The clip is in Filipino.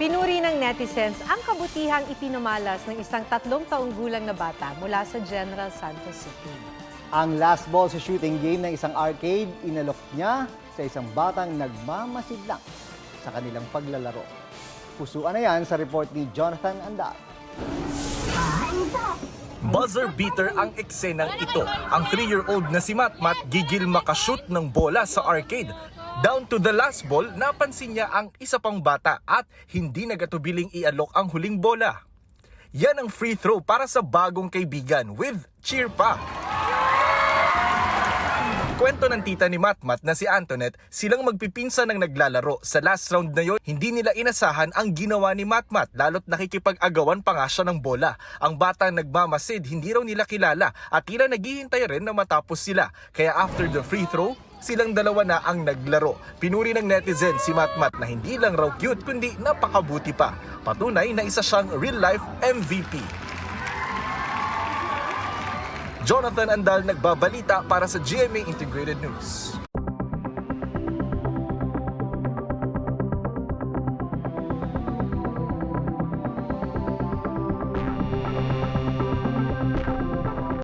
Pinuri ng netizens ang kabutihang ipinamalas ng isang 3 taong gulang na bata mula sa General Santos City. Ang last ball sa shooting game ng isang arcade, inalok niya sa isang batang nagmamasid lang sa kanilang paglalaro. Pusuan na yan sa report ni Jonathan Andal. Buzzer beater ang eksenang ito. Ang 3-year-old na si Matmat gigil makashoot ng bola sa arcade. Down to the last ball, napansin niya ang isa pang bata at hindi nagatubiling ialok ang huling bola. Yan ang free throw para sa bagong kaibigan with cheer pa. Kwento ng tita ni Matmat na si Antoinette, silang magpipinsan ng naglalaro. Sa last round na yon, hindi nila inasahan ang ginawa ni Matmat, lalo't nakikipag-agawan pa nga siya ng bola. Ang batang nagmamasid, hindi raw nila kilala at tila naghihintay rin na matapos sila. Kaya after the free throw, silang dalawa na ang naglaro. Pinuri ng netizen si Matmat na hindi lang raw cute kundi napakabuti pa. Patunay na isa siyang real-life MVP. Jonathan Andal nagbabalita para sa GMA Integrated News.